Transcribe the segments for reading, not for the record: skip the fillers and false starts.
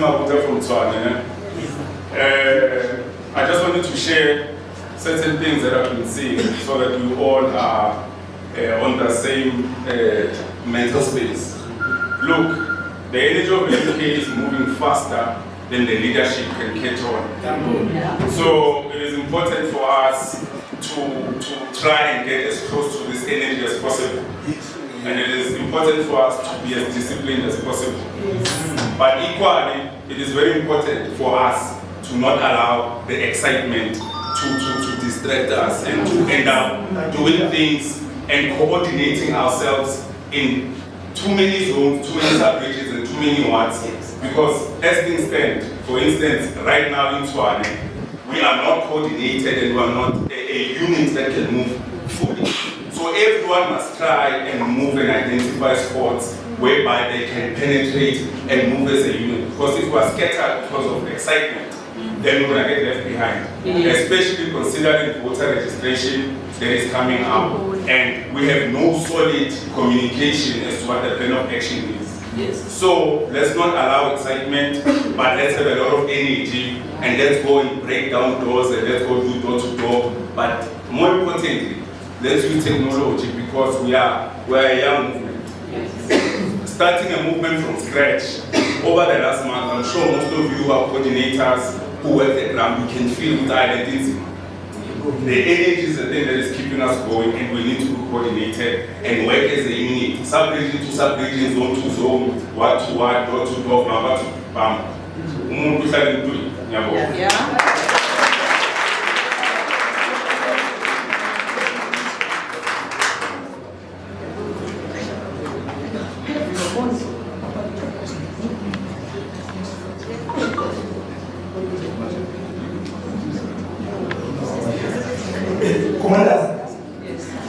Mabuta from Tswane. I just wanted to share certain things that I've been seeing so that we all are on the same mental space. Look, the energy of the UK is moving faster than the leadership can catch on. So it is important for us to try and get as close to this energy as possible. And it is important for us to be as disciplined as possible. But equally, it is very important for us to not allow the excitement to distract us and to end up doing things and coordinating ourselves in too many zones, too many sub-regions, and too many wards. Because as things stand, for instance, right now in Tswane, we are not coordinated and we are not a unit that can move fully. So everyone must try and move and identify spots whereby they can penetrate and move as a unit. Because if we are scattered because of excitement, then we're going to get left behind. Especially considering voter registration that is coming up, and we have no solid communication as to what the plan of action is. So let's not allow excitement, but let's have a lot of energy, and let's go and break down doors, and let's go do door to door. But more importantly, let's use technology, because we are a young movement. Starting a movement from scratch over the last month, I'm sure most of you are coordinators who work the ground. You can feel with identity. The energy is the thing that is keeping us going, and we need to be coordinated and work as a unit. Sub-region to sub-region, zone to zone, ward to ward, door to door, bamba to bamba.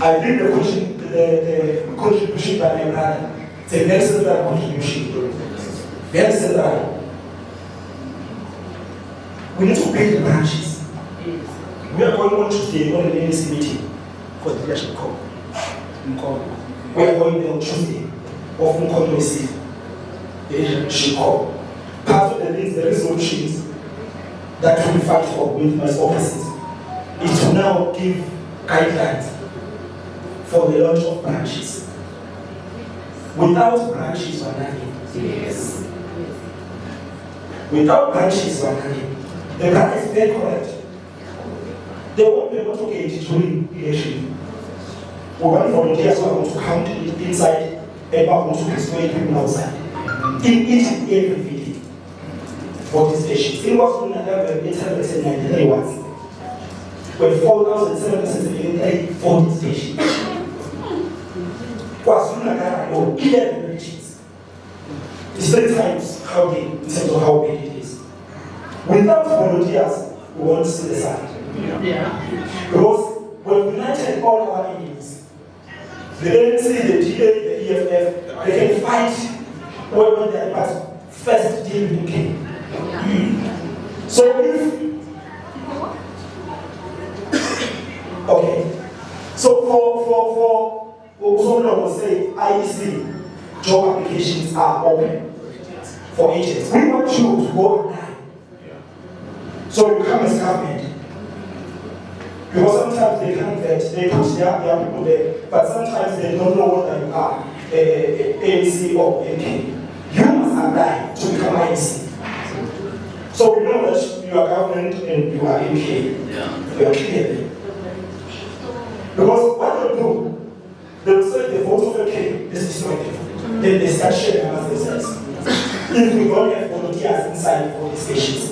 I think the contribution by my brother, it's a very central contribution. Very central. We need to build the branches. We are going on Tuesday on the NEC meeting for the leadership call. We are going there on Tuesday of uMkhonto the leadership call. Part of the resolutions that we fight for with my offices is to now give guidelines for the launch of branches. Without branches, we are nothing. Without branches, we are nothing. The brother is very correct. They won't be able to get it during election. We're going volunteers who are going to count it inside and we're going to persuade people outside. In each and every video for these stations. It was 893 watts. With 4,773 for these stations. Was 11 regions. It's 3 times how big in terms of how big it is. Without volunteers, we won't see the sun. Because we've united all our enemies. The ANC, the GA, the EFF, they can fight when they are first deal with UK. So if okay, so for someone will say IEC job applications are open for agents. We want you to go and die. So you come as government. Because sometimes they can't vet, they put their people there, but sometimes they don't know what you are, ANC or MP. You must apply to become IEC. So we know that you are government and you are MP. You are clear. Because what they'll do, they'll say the vote of OK, this is not it. Then they start sharing amongst themselves. If we don't have volunteers inside for the stations,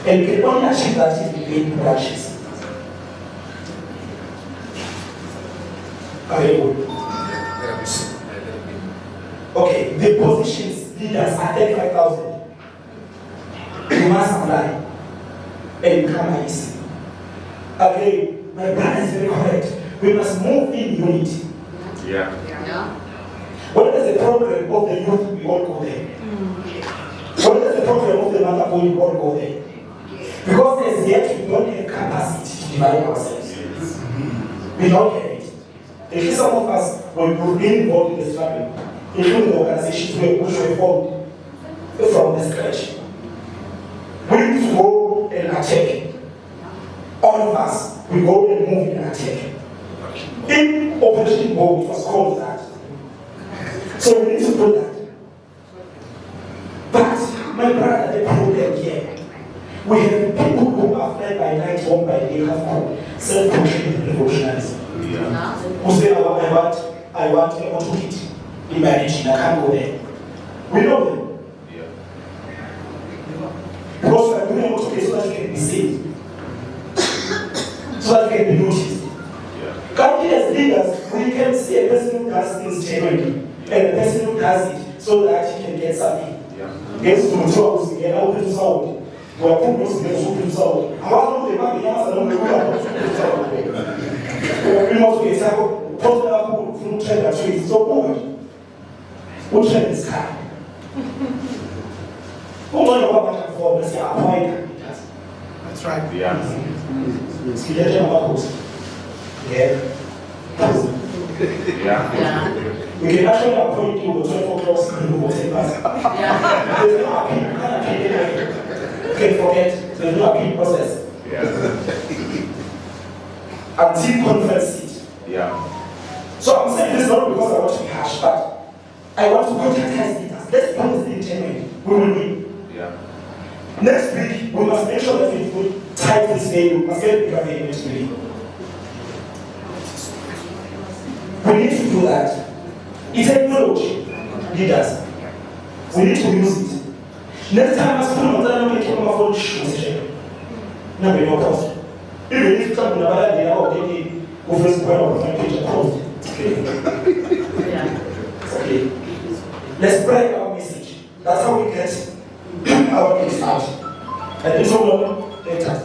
and we can only achieve that if we build branches. Okay, the positions leaders are 35,000. You must apply and become IEC. Again, my brother is very correct. We must move in unity. When there's a problem of the youth, we all go there. When there's a problem of the mother, we all go there. Because there's yet we don't have capacity to divide ourselves. We don't have it. If some of us, when we're really involved in the struggle, including the organizations which were formed from the scratch, We need to go and attack. All of us, we go and move and attack. In Operation Bow, it was called that. So we need to do that. But, my brother, the problem here, we have people who are fly by night, home by day, have called self-proclaimed revolutionaries. Who say, I want to hit in my region, I can't go there. We know them. Because we are doing what okay so that you can be saved. So that you can be noticed. Country as leaders, we can see a person who does things genuinely, and a person who does it so that he can get something. Yes, to mature us again, I will put this out. We are putting us again, so put this out. I want to know the money, I don't know. We want to get out, put it up, from trend that trade. So good. What trend is car? Who don't know what I'm for, let's say, appoint. That's right. Yeah. Yeah. Yeah. We can actually appoint you with 24 clocks and you will take us. There's no appeal, you can't appeal anyway. You can forget, there's no appeal process. Until conference seat. So I'm saying this not because I want to be harsh, but I want to contactize leaders. Let's promise the determined. We will win. Next week, we must make sure that we type this name, we must get bigger name next week. We need to do that. It's a technology, leaders. We need to use it. Next time, I school, I'm going to make a phone shoot. No, no cost. Even if someone about the hour, they go first point of my page and post. Okay. Let's spread our message. That's how we get our message out. And it's all later.